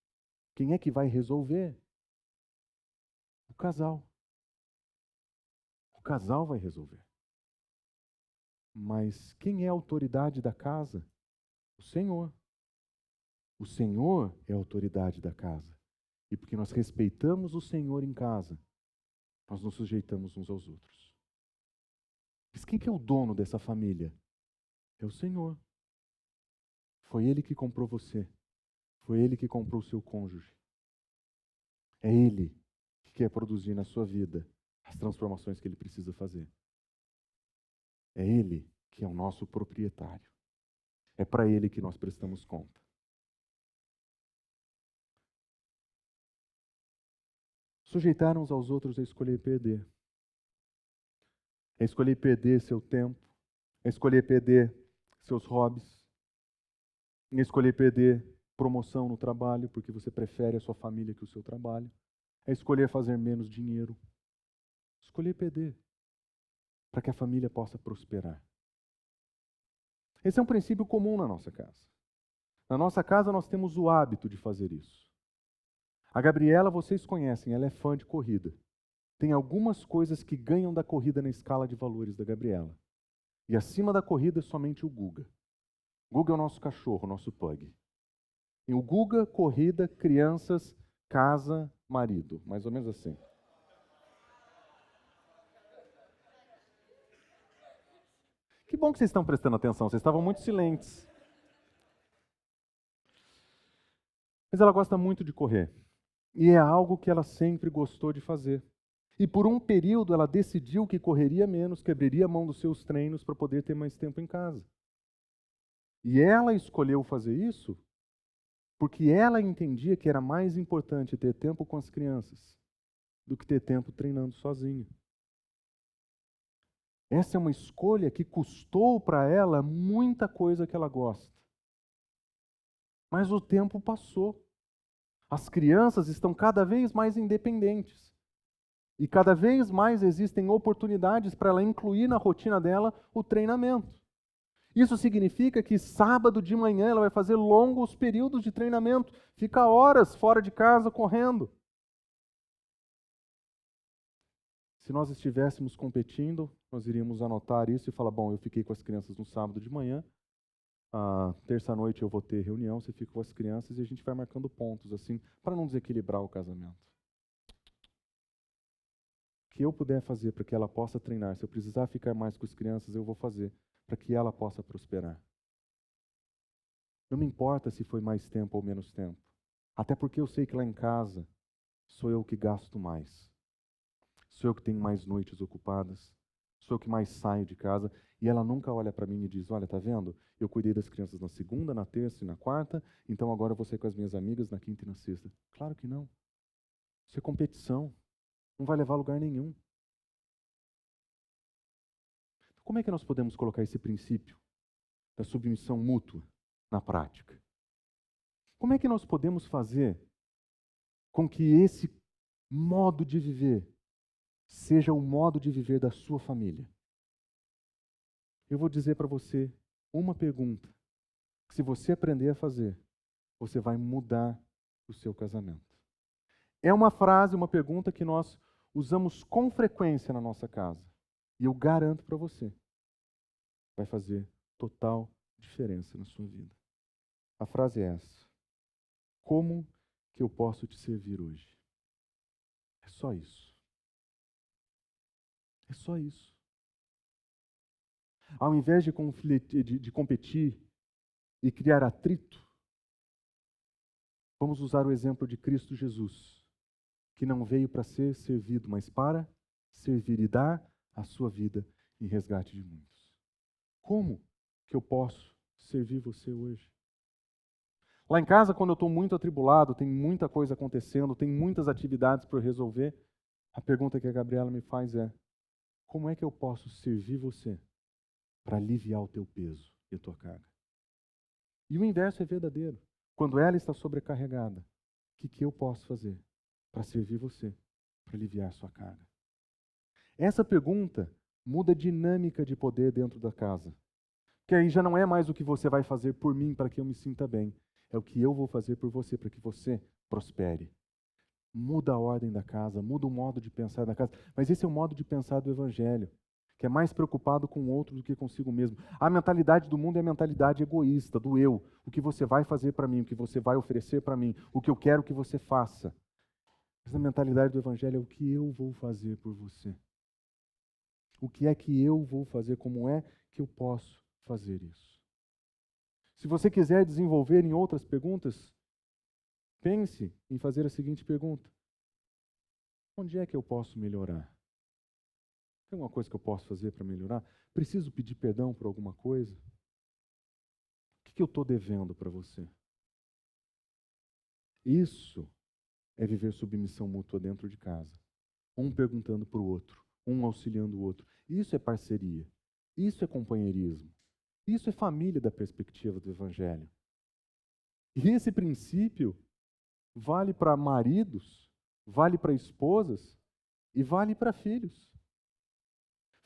Quem é que vai resolver? O casal. O casal vai resolver. Mas quem é a autoridade da casa? O Senhor. O Senhor é a autoridade da casa. E porque nós respeitamos o Senhor em casa, nós nos sujeitamos uns aos outros. Mas quem que é o dono dessa família? É o Senhor. Foi Ele que comprou você. Foi Ele que comprou o seu cônjuge. É Ele que quer produzir na sua vida as transformações que Ele precisa fazer. É Ele que é o nosso proprietário. É para Ele que nós prestamos conta. Sujeitar uns aos outros é escolher perder. É escolher perder seu tempo. É escolher perder seus hobbies. É escolher perder promoção no trabalho, porque você prefere a sua família que o seu trabalho. É escolher fazer menos dinheiro. Escolher perder, para que a família possa prosperar. Esse é um princípio comum na nossa casa. Na nossa casa nós temos o hábito de fazer isso. A Gabriela, vocês conhecem, ela é fã de corrida. Tem algumas coisas que ganham da corrida na escala de valores da Gabriela. E acima da corrida, somente o Guga. Guga é o nosso cachorro, o nosso pug. E o Guga, corrida, crianças, casa, marido. Mais ou menos assim. Que bom que vocês estão prestando atenção, vocês estavam muito silentes. Mas ela gosta muito de correr. E é algo que ela sempre gostou de fazer. E por um período ela decidiu que correria menos, que abriria mão dos seus treinos para poder ter mais tempo em casa. E ela escolheu fazer isso porque ela entendia que era mais importante ter tempo com as crianças do que ter tempo treinando sozinha. Essa é uma escolha que custou para ela muita coisa que ela gosta. Mas o tempo passou. As crianças estão cada vez mais independentes. E cada vez mais existem oportunidades para ela incluir na rotina dela o treinamento. Isso significa que sábado de manhã ela vai fazer longos períodos de treinamento, fica horas fora de casa correndo. Se nós estivéssemos competindo, nós iríamos anotar isso e falar, bom, eu fiquei com as crianças no sábado de manhã, terça-noite eu vou ter reunião, você fica com as crianças e a gente vai marcando pontos, assim, para não desequilibrar o casamento. O que eu puder fazer para que ela possa treinar, se eu precisar ficar mais com as crianças, eu vou fazer, para que ela possa prosperar. Não me importa se foi mais tempo ou menos tempo, até porque eu sei que lá em casa sou eu que gasto mais. Sou eu que tenho mais noites ocupadas, sou eu que mais saio de casa, e ela nunca olha para mim e diz, olha, tá vendo? Eu cuidei das crianças na segunda, na terça e na quarta, então agora eu vou sair com as minhas amigas na quinta e na sexta. Claro que não. Isso é competição, não vai levar a lugar nenhum. Como é que nós podemos colocar esse princípio da submissão mútua na prática? Como é que nós podemos fazer com que esse modo de viver seja o modo de viver da sua família? Eu vou dizer para você uma pergunta, que se você aprender a fazer, você vai mudar o seu casamento. É uma frase, uma pergunta que nós usamos com frequência na nossa casa. E eu garanto para você, vai fazer total diferença na sua vida. A frase é essa: como que eu posso te servir hoje? É só isso. É só isso. Ao invés de competir e criar atrito, vamos usar o exemplo de Cristo Jesus, que não veio para ser servido, mas para servir e dar a sua vida em resgate de muitos. Como que eu posso servir você hoje? Lá em casa, quando eu estou muito atribulado, tem muita coisa acontecendo, tem muitas atividades para eu resolver, a pergunta que a Gabriela me faz é: como é que eu posso servir você para aliviar o teu peso e a tua carga? E o inverso é verdadeiro. Quando ela está sobrecarregada, o que eu posso fazer para servir você, para aliviar a sua carga? Essa pergunta muda a dinâmica de poder dentro da casa. Que aí já não é mais o que você vai fazer por mim para que eu me sinta bem. É o que eu vou fazer por você para que você prospere. Muda a ordem da casa, muda o modo de pensar da casa. Mas esse é o modo de pensar do Evangelho, que é mais preocupado com o outro do que consigo mesmo. A mentalidade do mundo é a mentalidade egoísta, do eu. O que você vai fazer para mim, o que você vai oferecer para mim, o que eu quero que você faça. Essa mentalidade do Evangelho é o que eu vou fazer por você. O que é que eu vou fazer? Como é que eu posso fazer isso? Se você quiser desenvolver em outras perguntas, pense em fazer a seguinte pergunta: onde é que eu posso melhorar? Tem alguma coisa que eu posso fazer para melhorar? Preciso pedir perdão por alguma coisa? O que eu estou devendo para você? Isso é viver submissão mútua dentro de casa. Um perguntando para o outro, um auxiliando o outro. Isso é parceria. Isso é companheirismo. Isso é família da perspectiva do Evangelho. E esse princípio vale para maridos, vale para esposas e vale para filhos.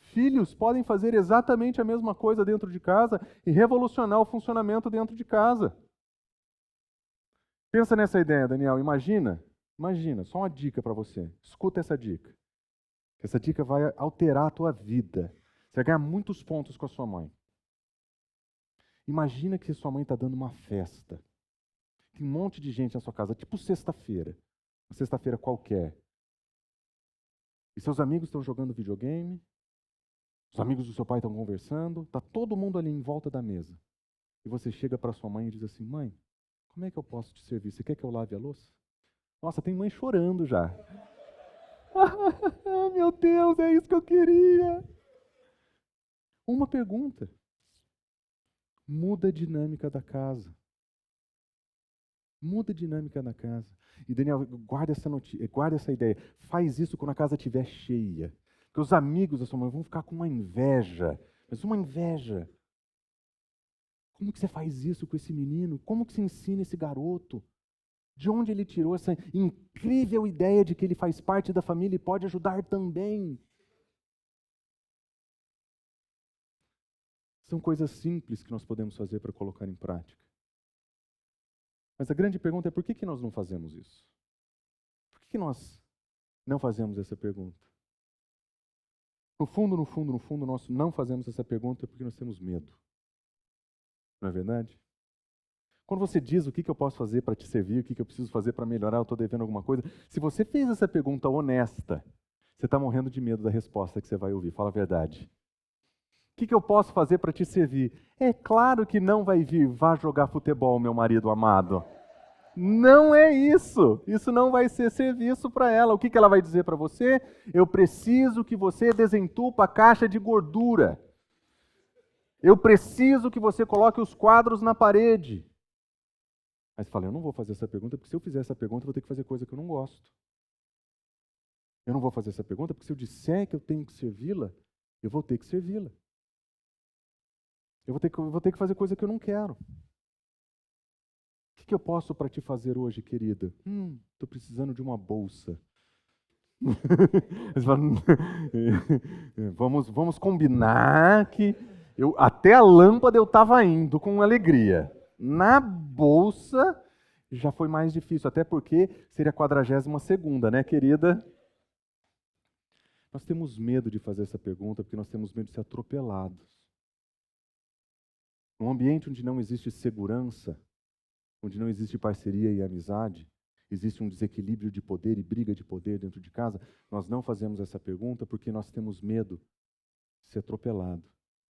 Filhos podem fazer exatamente a mesma coisa dentro de casa e revolucionar o funcionamento dentro de casa. Pensa nessa ideia, Daniel. Imagina, só uma dica para você. Escuta essa dica. Essa dica vai alterar a tua vida. Você vai ganhar muitos pontos com a sua mãe. Imagina que sua mãe está dando uma festa. Tem um monte de gente na sua casa, tipo sexta-feira. Uma sexta-feira qualquer. E seus amigos estão jogando videogame, os amigos do seu pai estão conversando, está todo mundo ali em volta da mesa. E você chega para sua mãe e diz assim: mãe, como é que eu posso te servir? Você quer que eu lave a louça? Nossa, tem mãe chorando já. Meu Deus, é isso que eu queria. Uma pergunta. Muda a dinâmica da casa. Muda a dinâmica da casa. E Daniel, guarda essa ideia. Faz isso quando a casa estiver cheia. Porque os amigos da sua mãe vão ficar com uma inveja. Mas uma inveja. Como que você faz isso com esse menino? Como que você ensina esse garoto? De onde ele tirou essa incrível ideia de que ele faz parte da família e pode ajudar também? São coisas simples que nós podemos fazer para colocar em prática. Mas a grande pergunta é: por que nós não fazemos isso? Por que nós não fazemos essa pergunta? No fundo, no fundo, no fundo, nós não fazemos essa pergunta porque nós temos medo. Não é verdade? Quando você diz o que eu posso fazer para te servir, o que eu preciso fazer para melhorar, eu estou devendo alguma coisa, se você fez essa pergunta honesta, você está morrendo de medo da resposta que você vai ouvir. Fala a verdade. O que eu posso fazer para te servir? É claro que não vai vir, vá jogar futebol, meu marido amado. Não é isso. Isso não vai ser serviço para ela. O que ela vai dizer para você? Eu preciso que você desentupa a caixa de gordura. Eu preciso que você coloque os quadros na parede. Aí você fala, eu não vou fazer essa pergunta, porque se eu fizer essa pergunta, eu vou ter que fazer coisa que eu não gosto. Eu não vou fazer essa pergunta, porque se eu disser que eu tenho que servi-la, eu vou ter que servi-la. Eu vou ter que fazer coisa que eu não quero. O que eu posso para te fazer hoje, querida? Estou precisando de uma bolsa. vamos combinar que até a lâmpada eu estava indo com alegria. Na bolsa já foi mais difícil, até porque seria a 42ª, né, querida? Nós temos medo de fazer essa pergunta porque nós temos medo de ser atropelados. Num ambiente onde não existe segurança, onde não existe parceria e amizade, existe um desequilíbrio de poder e briga de poder dentro de casa, nós não fazemos essa pergunta porque nós temos medo de ser atropelado,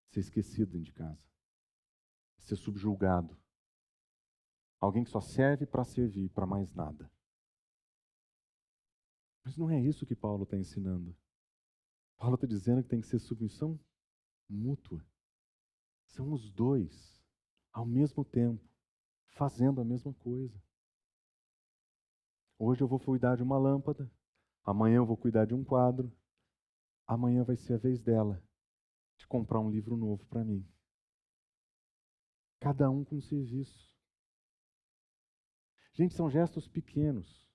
de ser esquecido dentro de casa, de ser subjulgado. Alguém que só serve para servir, para mais nada. Mas não é isso que Paulo está ensinando. Paulo está dizendo que tem que ser submissão mútua. São os dois, ao mesmo tempo, fazendo a mesma coisa. Hoje eu vou cuidar de uma lâmpada, amanhã eu vou cuidar de um quadro, amanhã vai ser a vez dela de comprar um livro novo para mim. Cada um com um serviço. Gente, são gestos pequenos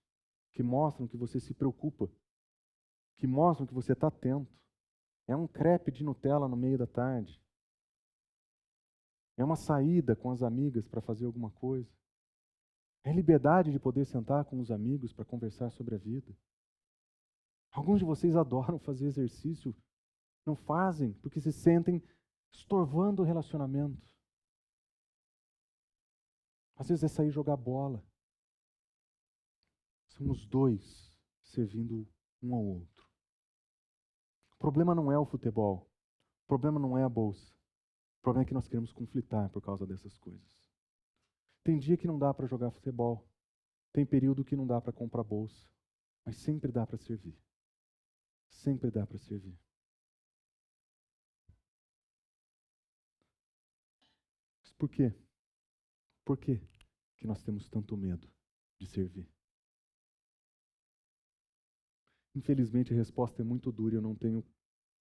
que mostram que você se preocupa, que mostram que você está atento. É um crepe de Nutella no meio da tarde. É uma saída com as amigas para fazer alguma coisa. É liberdade de poder sentar com os amigos para conversar sobre a vida. Alguns de vocês adoram fazer exercício, não fazem porque se sentem estorvando o relacionamento. Às vezes é sair jogar bola. São os dois servindo um ao outro. O problema não é o futebol. O problema não é a bolsa. O problema é que nós queremos conflitar por causa dessas coisas. Tem dia que não dá para jogar futebol. Tem período que não dá para comprar bolsa. Mas sempre dá para servir. Sempre dá para servir. Mas por quê? Por quê que nós temos tanto medo de servir? Infelizmente a resposta é muito dura e eu não tenho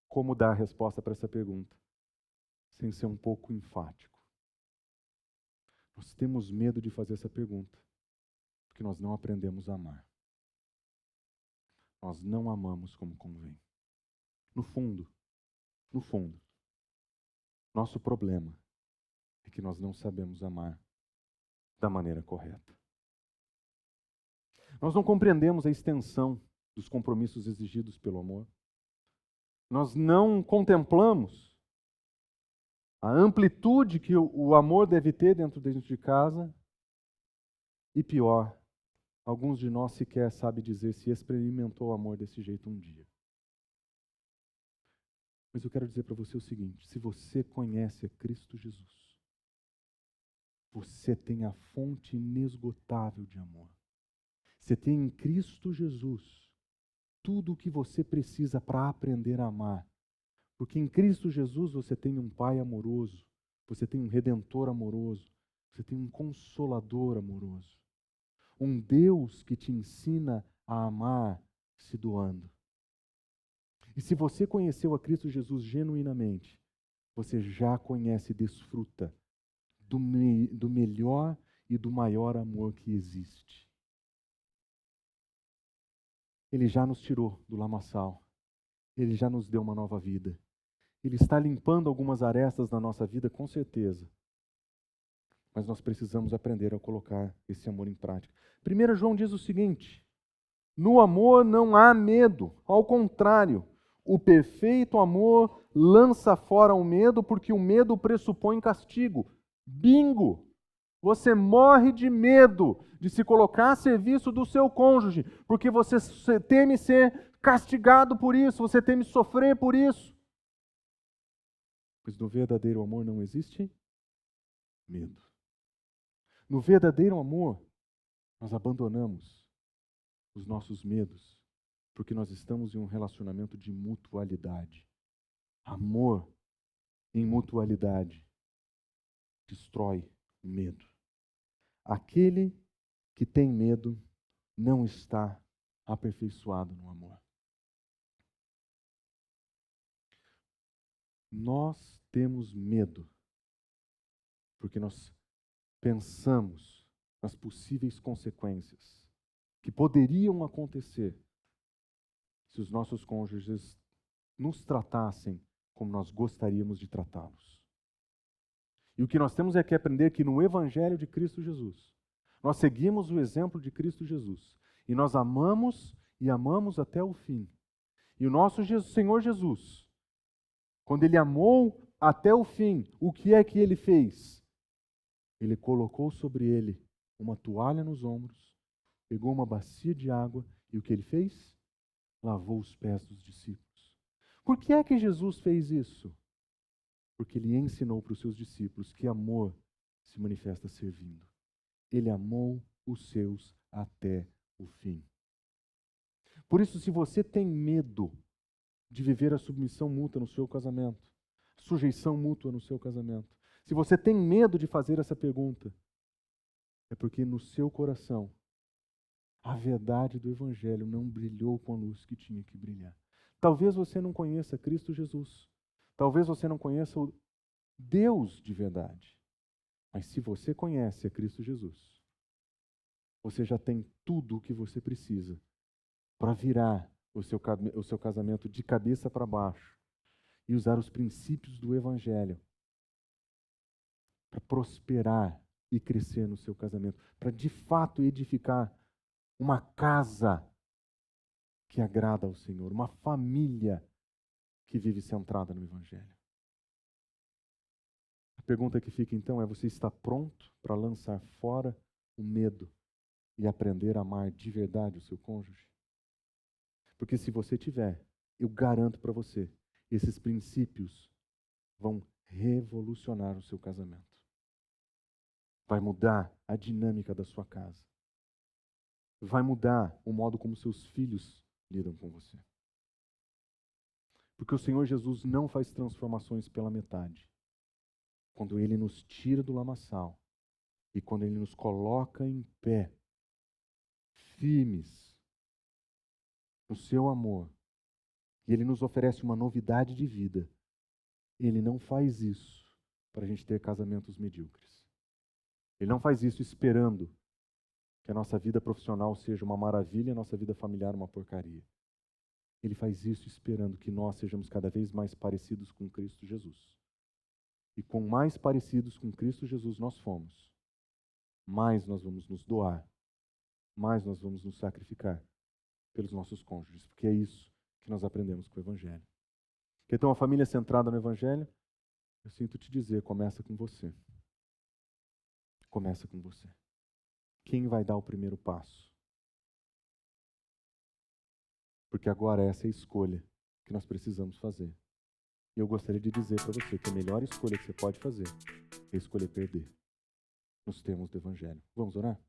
como dar a resposta para essa pergunta sem ser um pouco enfático. Nós temos medo de fazer essa pergunta porque nós não aprendemos a amar. Nós não amamos como convém. No fundo, nosso problema é que nós não sabemos amar da maneira correta. Nós não compreendemos a extensão dos compromissos exigidos pelo amor. Nós não contemplamos a amplitude que o amor deve ter dentro de casa. E pior, alguns de nós sequer sabem dizer se experimentou o amor desse jeito um dia. Mas eu quero dizer para você o seguinte: se você conhece a Cristo Jesus, você tem a fonte inesgotável de amor. Você tem em Cristo Jesus tudo o que você precisa para aprender a amar. Porque em Cristo Jesus você tem um Pai amoroso, você tem um Redentor amoroso, você tem um Consolador amoroso. Um Deus que te ensina a amar se doando. E se você conheceu a Cristo Jesus genuinamente, você já conhece e desfruta do melhor e do maior amor que existe. Ele já nos tirou do lamaçal. Ele já nos deu uma nova vida. Ele está limpando algumas arestas na nossa vida, com certeza. Mas nós precisamos aprender a colocar esse amor em prática. 1 João diz o seguinte: no amor não há medo, ao contrário, O perfeito amor lança fora o medo, porque o medo pressupõe castigo. Bingo! Você morre de medo de se colocar a serviço do seu cônjuge, porque você teme ser castigado por isso, você teme sofrer por isso. Pois no verdadeiro amor não existe medo. No verdadeiro amor, nós abandonamos os nossos medos, porque nós estamos em um relacionamento de mutualidade. Amor em mutualidade destrói o medo. Aquele que tem medo não está aperfeiçoado no amor. Nós temos medo porque nós pensamos nas possíveis consequências que poderiam acontecer se os nossos cônjuges nos tratassem como nós gostaríamos de tratá-los. E o que nós temos é que aprender que no Evangelho de Cristo Jesus, nós seguimos o exemplo de Cristo Jesus e nós amamos e amamos até o fim. E o nosso Senhor Jesus, quando Ele amou até o fim, o que é que Ele fez? Ele colocou sobre Ele uma toalha nos ombros, pegou uma bacia de água e o que Ele fez? Lavou os pés dos discípulos. Por que é que Jesus fez isso? Porque Ele ensinou para os seus discípulos que amor se manifesta servindo. Ele amou os seus até o fim. Por isso, se você tem medo de viver a submissão mútua no seu casamento, sujeição mútua no seu casamento, se você tem medo de fazer essa pergunta, é porque no seu coração a verdade do Evangelho não brilhou com a luz que tinha que brilhar. Talvez você não conheça Cristo Jesus. Talvez você não conheça o Deus de verdade. Mas se você conhece a Cristo Jesus, você já tem tudo o que você precisa para virar o seu casamento de cabeça para baixo e usar os princípios do Evangelho para prosperar e crescer no seu casamento, para de fato edificar uma casa que agrada ao Senhor, uma família que vive centrada no Evangelho. A pergunta que fica então é: você está pronto para lançar fora o medo e aprender a amar de verdade o seu cônjuge? Porque se você tiver, eu garanto para você, esses princípios vão revolucionar o seu casamento. Vai mudar a dinâmica da sua casa. Vai mudar o modo como seus filhos lidam com você. Porque o Senhor Jesus não faz transformações pela metade. Quando Ele nos tira do lamaçal e quando Ele nos coloca em pé, firmes no seu amor, e Ele nos oferece uma novidade de vida, Ele não faz isso para a gente ter casamentos medíocres. Ele não faz isso esperando que a nossa vida profissional seja uma maravilha e a nossa vida familiar uma porcaria. Ele faz isso esperando que nós sejamos cada vez mais parecidos com Cristo Jesus. E quanto mais parecidos com Cristo Jesus nós formos, mais nós vamos nos doar, mais nós vamos nos sacrificar pelos nossos cônjuges, porque é isso que nós aprendemos com o Evangelho. Quer ter uma família centrada no Evangelho? Eu sinto te dizer, começa com você. Começa com você. Quem vai dar o primeiro passo? Porque agora essa é a escolha que nós precisamos fazer. E eu gostaria de dizer para você que a melhor escolha que você pode fazer é escolher perder nos termos do Evangelho. Vamos orar?